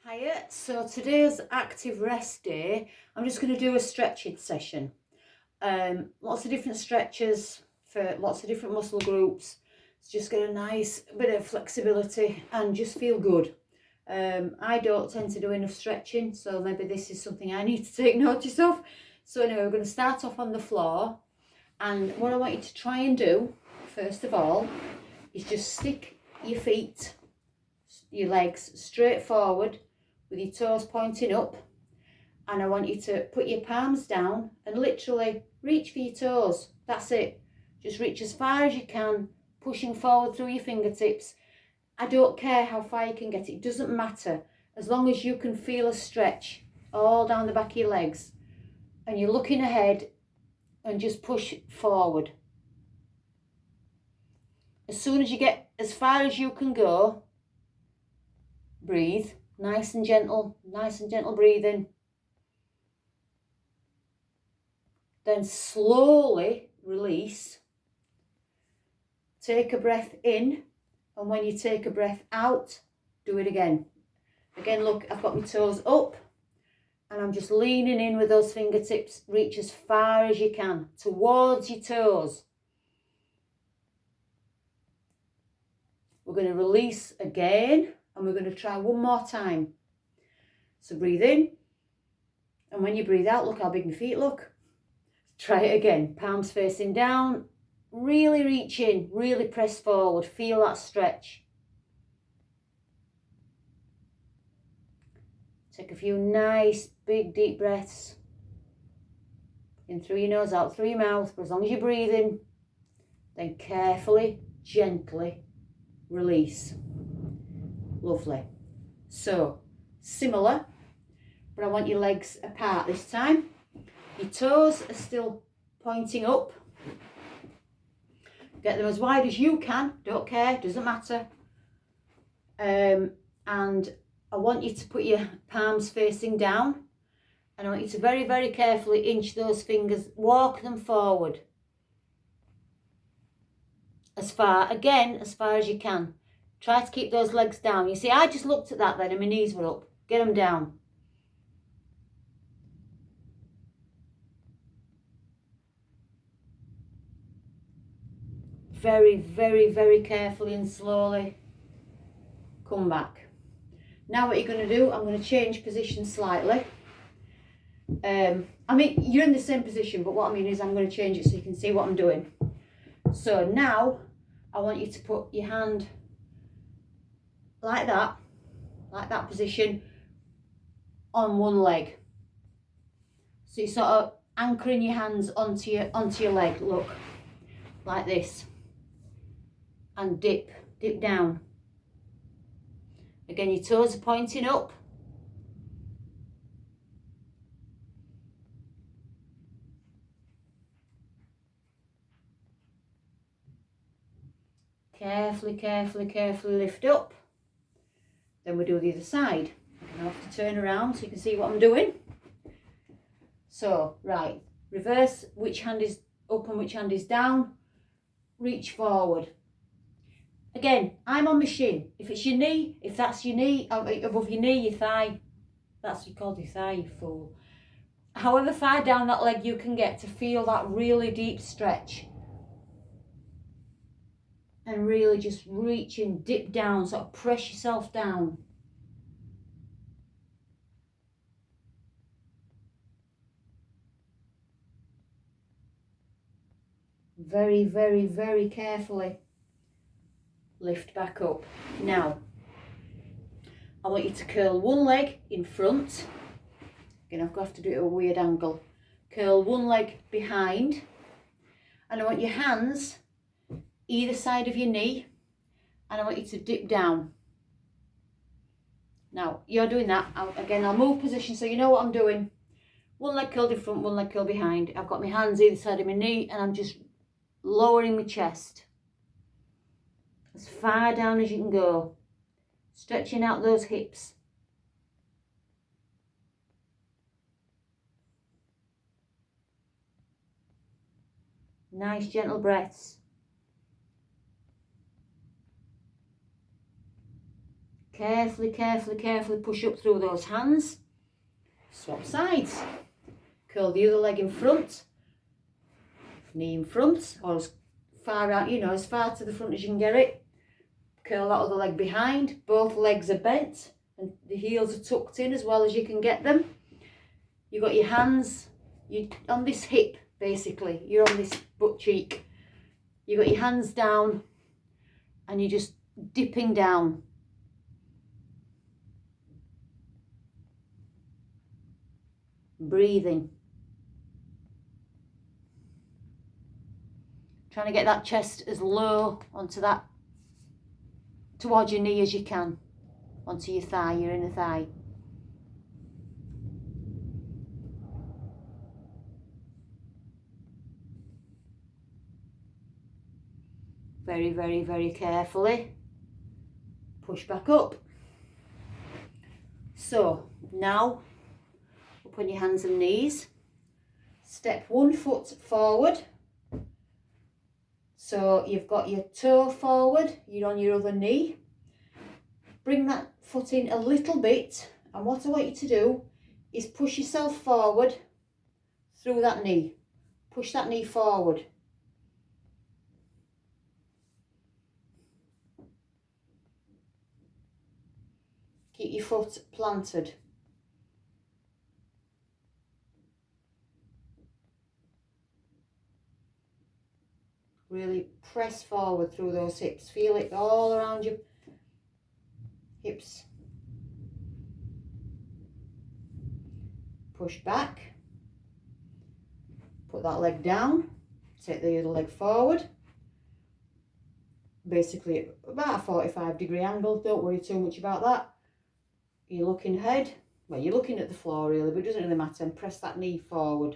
Hiya, so today's active rest day, I'm just going to do a stretching session. Lots of different stretches for lots of different muscle groups. It's just get a nice bit of flexibility and just feel good. I don't tend to do enough stretching, so maybe this is something I need to take notice of. So anyway, we're going to start off on the floor, and what I want you to try and do, first of all, is just stick your feet, your legs straight forward with your toes pointing up, and I want you to put your palms down and literally reach for your toes. That's it. Just reach as far as you can, pushing forward through your fingertips. I don't care how far you can get, it doesn't matter, as long as you can feel a stretch all down the back of your legs and you're looking ahead, and just push forward. As soon as you get as far as you can go, breathe. Nice and gentle breathing. Then slowly release. Take a breath in, and when you take a breath out, do it again. Again, look, I've got my toes up, and I'm just leaning in with those fingertips. Reach as far as you can towards your toes. We're going to release again, and we're going to try one more time. So breathe in, and when you breathe out, look how big my feet look. Try it again, palms facing down, really reach in, really press forward, feel that stretch. Take a few nice, big, deep breaths. In through your nose, out through your mouth, but as long as you're breathing, then carefully, gently release. Lovely. So, similar, but I want your legs apart this time. Your toes are still pointing up. Get them as wide as you can, don't care, doesn't matter. And I want you to put your palms facing down, and I want you to very, very carefully inch those fingers, walk them forward. As far as you can. Try to keep those legs down. You see, I just looked at that then and my knees were up. Get them down. Very, very, very carefully and slowly come back. Now what you're going to do, I'm going to change position slightly. I mean, you're in the same position, but what I mean is I'm going to change it so you can see what I'm doing. So now I want you to put your hand like that position on one leg. So you're sort of anchoring your hands onto your leg, look, like this. And dip down. Again, your toes are pointing up. Carefully lift up. Then we do the other side. I have to turn around so you can see what I'm doing. So, right, reverse, which hand is up and which hand is down. Reach forward. Again, I'm on my shin. If it's your knee, if that's your knee, above your knee, your thigh, that's what you called your thigh, you fool. However far down that leg you can get to feel that really deep stretch. And really just reach and dip down, sort of press yourself down. Very, very, very carefully lift back up. Now, I want you to curl one leg in front. Again, I've got to do it at a weird angle. Curl one leg behind. And I want your hands either side of your knee, and I want you to dip down. Now, you're doing that. I'll move position so you know what I'm doing. One leg curled in front, one leg curled behind. I've got my hands either side of my knee, and I'm just lowering my chest as far down as you can go, stretching out those hips. Nice gentle breaths. Carefully, carefully, carefully push up through those hands. Swap sides. Curl the other leg in front. Knee in front, or as far out, you know, as far to the front as you can get it. Curl that other leg behind. Both legs are bent and the heels are tucked in as well as you can get them. You've got your hands on this hip, basically. You're on this butt cheek. You've got your hands down and you're just dipping down. Breathing. Trying to get that chest as low onto that, towards your knee as you can, onto your thigh, your inner thigh. Very, very, very carefully. Push back up. So now, up on your hands and knees. Step one foot forward. So you've got your toe forward, you're on your other knee. Bring that foot in a little bit, and what I want you to do is push yourself forward through that knee. Push that knee forward. Keep your foot planted. Really press forward through those hips. Feel it all around your hips. Push back. Put that leg down. Take the other leg forward. Basically about a 45-degree angle. Don't worry too much about that. You're looking ahead. Well, you're looking at the floor really, but it doesn't really matter. And press that knee forward.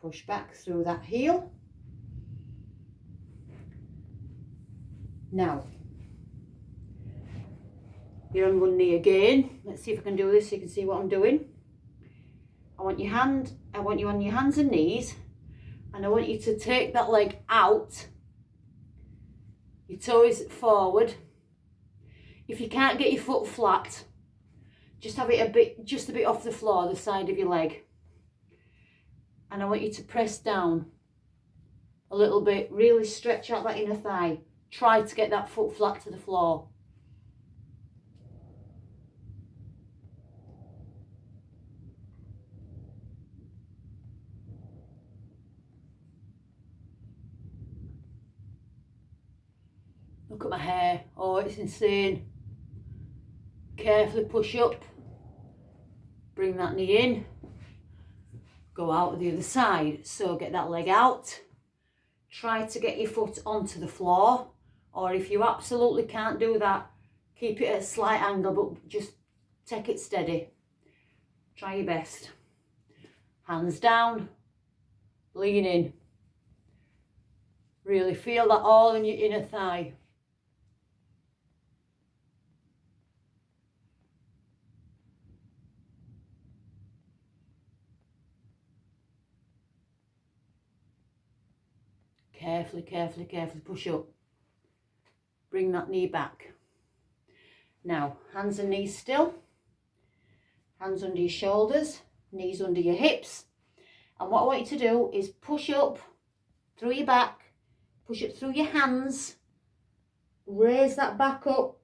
Push back through that heel. Now, you're on one knee again. Let's see if I can do this so you can see what I'm doing. I want you on your hands and knees, and I want you to take that leg out. Your toe is forward. If you can't get your foot flat, just have it just a bit off the floor, the side of your leg. And I want you to press down a little bit, really stretch out that inner thigh. Try to get that foot flat to the floor. Look at my hair. Oh, it's insane. Carefully push up. Bring that knee in. Go out to the other side. So get that leg out. Try to get your foot onto the floor. Or if you absolutely can't do that, keep it at a slight angle, but just take it steady. Try your best. Hands down. Lean in. Really feel that all in your inner thigh. Carefully, carefully, carefully push up. Bring that knee back. Now, hands and knees still. Hands under your shoulders, knees under your hips. And what I want you to do is push up through your back, push up through your hands, raise that back up,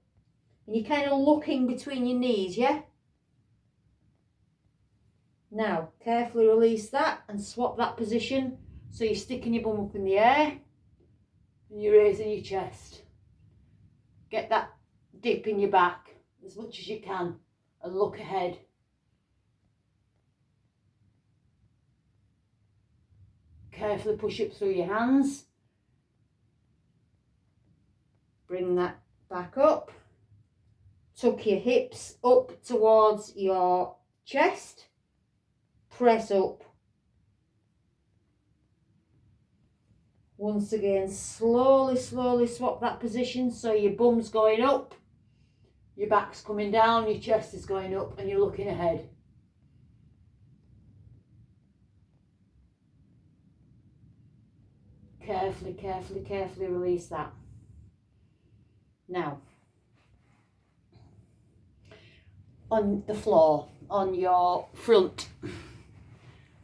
and you're kind of looking between your knees, yeah? Now, carefully release that and swap that position. So you're sticking your bum up in the air and you're raising your chest. Get that dip in your back as much as you can and look ahead. Carefully push up through your hands. Bring that back up. Tuck your hips up towards your chest. Press up. Once again, slowly, slowly swap that position so your bum's going up Your back's coming down, your chest is going up, and you're looking ahead. Carefully, carefully, carefully release that. Now, on the floor, on your front.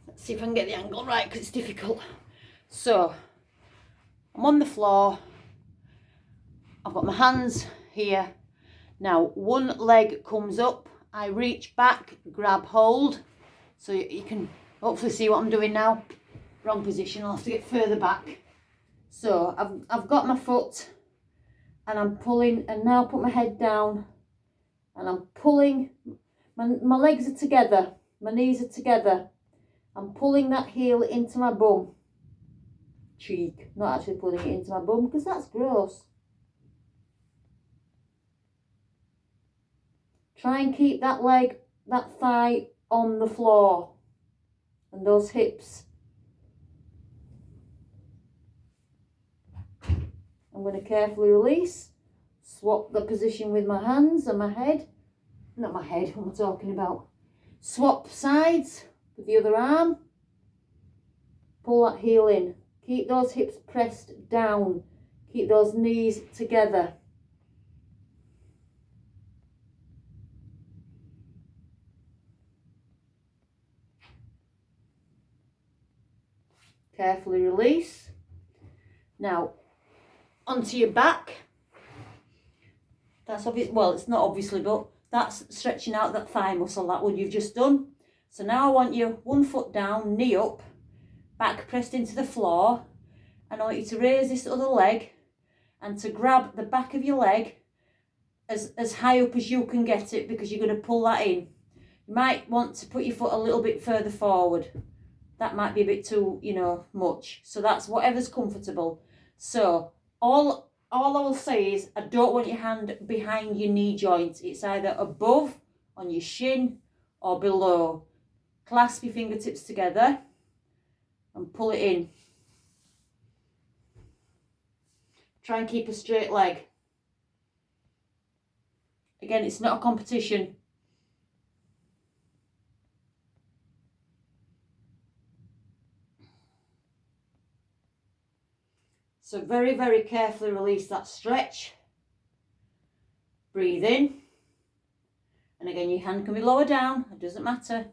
Let's see if I can get the angle right because it's difficult. So, I'm on the floor. I've got my hands here. Now, one leg comes up. I reach back, grab hold. So you can hopefully see what I'm doing now. Wrong position, I'll have to get further back. So, I've got my foot and I'm pulling, and now put my head down and I'm pulling. My legs are together, my knees are together. I'm pulling that heel into my bum cheek, not actually pulling it into my bum because that's gross. Try and keep that leg, that thigh on the floor and those hips. I'm going to carefully release, swap the position with my hands and my head. Not my head, what am I talking about? Swap sides with the other arm. Pull that heel in. Keep those hips pressed down. Keep those knees together. Carefully release. Now, onto your back. That's obvious. Well, it's not obviously, but that's stretching out that thigh muscle, that one you've just done. So now I want you 1 foot down, knee up, back pressed into the floor. And I want you to raise this other leg and to grab the back of your leg as high up as you can get it, because you're going to pull that in. You might want to put your foot a little bit further forward. That might be a bit too, much. So that's whatever's comfortable. So all I will say is I don't want your hand behind your knee joint. It's either above, on your shin, or below. Clasp your fingertips together and pull it in. Try and keep a straight leg. Again, it's not a competition. So very, very carefully release that stretch. Breathe in. And again, your hand can be lower down, it doesn't matter.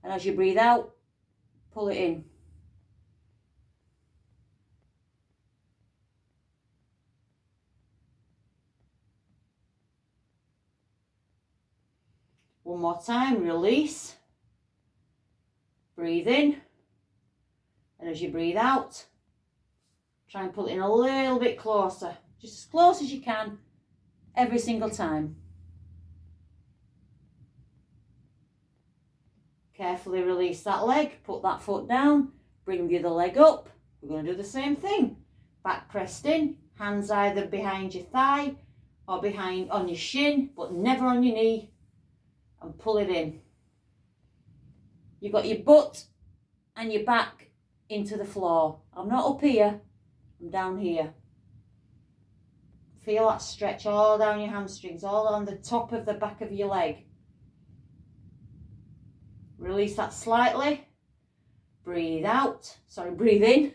And as you breathe out, pull it in. One more time, release. Breathe in. And as you breathe out, try and pull it in a little bit closer. Just as close as you can, every single time. Carefully release that leg, put that foot down, bring the other leg up. We're going to do the same thing. Back pressed in, hands either behind your thigh or behind on your shin, but never on your knee, and pull it in. You've got your butt and your back into the floor. I'm not up here, I'm down here. Feel that stretch all down your hamstrings, all on the top of the back of your leg. Release that slightly. Breathe out. Sorry, breathe in.